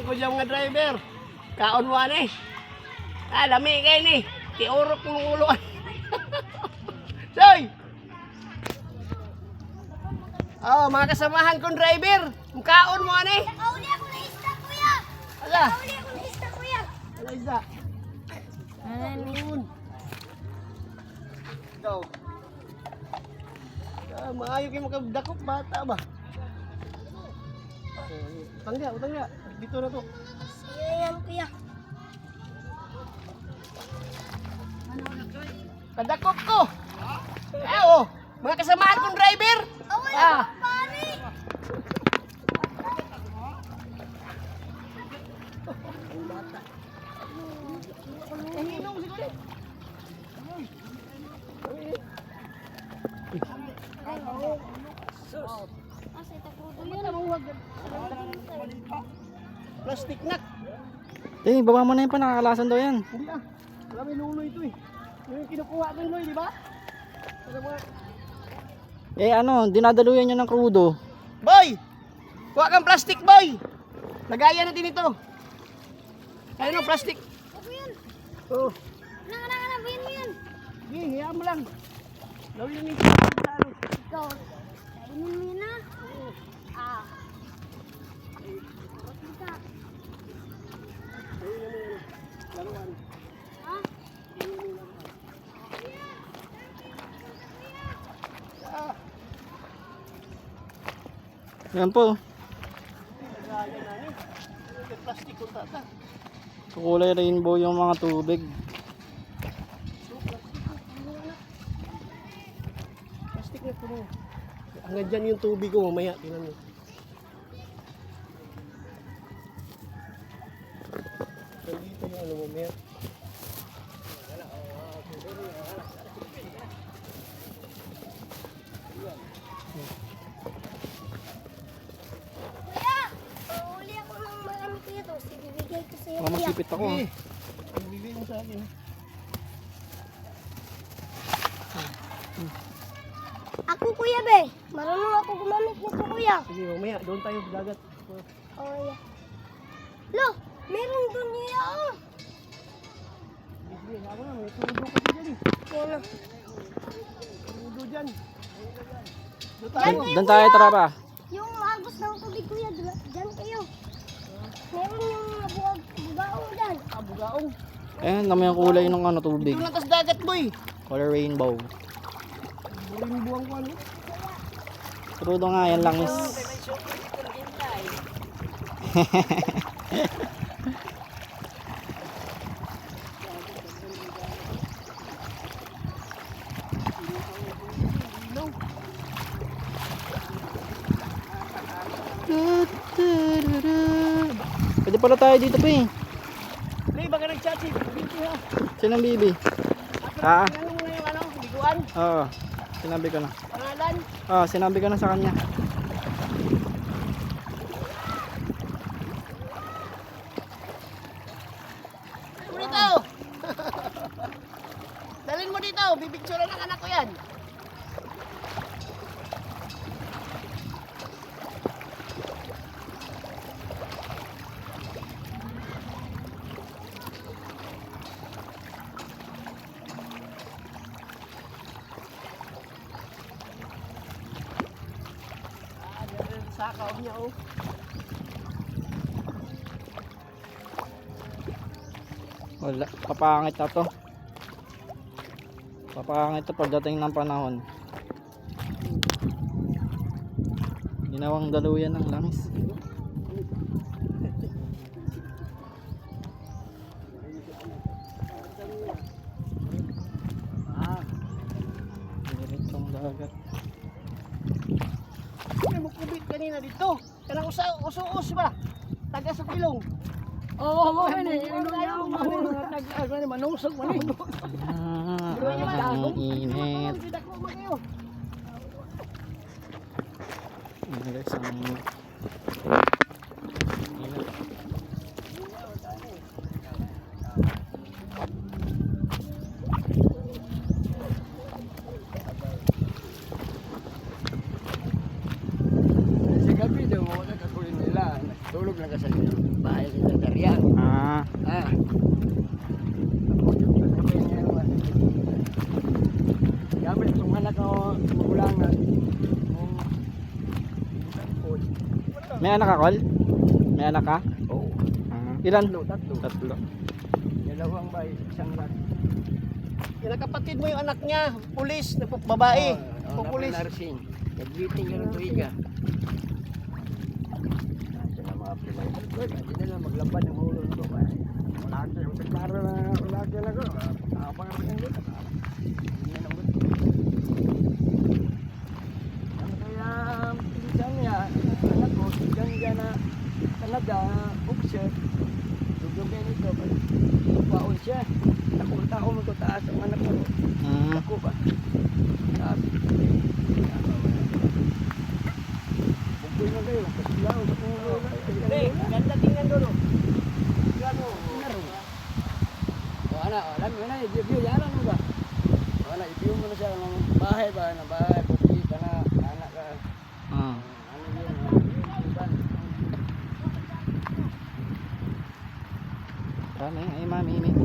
ko dyan mga driver. Kaon mo ani. Lami kayo ni. Tiurok ng ulo. Soy! Mga kasamahan kong driver. Kaon mo ani. Nakauli ako na isda, kuya! Ala. Nakauli ako na isda, kuya! Ala isda. Ayun. Ikaw. Maayo kayo makadakop bata ba? Utangga. Dito na to. Sige yan, kuya. Kadakop ko. Mga kasamahan kong driver. Wala ko, pare! Plastic nak. Baba mo na yun pa, nakakalasan daw yan. Hindi wala may lulo ito eh. Yung kinukuha ng loy, di ba? Dinadaluyan niya ng krudo. Boy! Kuha kang plastic, boy! Lagayan natin ito. Ayun ang plastic. Ako yan. Oh. Bayan mo yan. Sige, hayaan mo lang. Lawin mo yung Ikaw, kainin mo yan, ha? Bakit ka? laruan. Ha? Yan po. Lagayan namin. Yung plastic kung tata. Kulay rainbow yung mga tubig. Plastic na puno. Hanggang dyan yung tubig ko mamaya. Tingnan mo. Dito yung ano mamaya. Kuya! Uli ako ng marami kuya to. Sige, bigay ko sa'yo, Baka kuya. masipit ako. Sige. Bibigay mo sa akin. Ako, kuya, be. Marunong ako gumamit nito, kuya. Sige, mamaya. Doon tayo sa dagat. Oh, kuya. Lo, meron doon niya, oh. Sige, ako na. May tudo kasi dyan eh. Yan, oh. Tudo dyan. Doon Dyan tayo. kayo, Doon tayo, kuya. tara ba? Yung agos ng tubig, kuya, dyan kayo. Meron yung bugaong dyan. Bugaong. Naman yung kulay ng tubig. Ito lang tas dagat, boy. Color rainbow. Buling buwang ko ano. Krudo nga, yan lang is. Pwede pala tayo dito pa eh. Lee, baka nag-chat si Binti ha. Sinang bibi? Ah. Ano mo na yung ano, biguan, Oo. Sinabi ko na. pangalan. Sinabi ko na sa kanya. Dalhin mo dito. Dalhin mo dito, bibicturean ng anak ko yan. Sakaw niya oh. Wala. Papangit na to. Papangit to pagdating ng panahon. Ginawang daluyan ng langis. Diretsong dagat. May mukubit kanina dito. Kanang usuos ba? Taga sa pilong. Oo, ano eh. Manusog mo eh. Ang init. Tidak ko magayo. Guys, ang init. Sa gabi daw, wala ka kunin nila. Tulog na ka sa bahay nila. May anak ka, Kol? May anak ka? Oo. Ilan? Tatlo. Tatlo. Dalawang bahay, isang rat. Yung kapatid mo yung anak niya, pulis, babae. Pulis. Nag-greeting ka ng tuwiga. Kasi na mga pinag-greet, hindi na lang maglaban ng ulo ko. Lagi, para na lagi na ko. Abang ako ng gusto. Hindi na naman. Ano kaya pinsan niya, anak ko, sigang niya na Canada, boxer. Dugong kayo nito, paon siya. Nakunta ko magtataas ang anak ko. Ako ba? Taas. Bukul na kayo, kasilaw, kasilaw. Hindi, ganda tingnan doon. Gano, inaro. O ana, alam mo na, i-view yan ano ba? O ana, i-view mo na siya ng bahay ba, na bahay, puti ka na, anak ka. Ano yun, iban. Ay, mami, ini.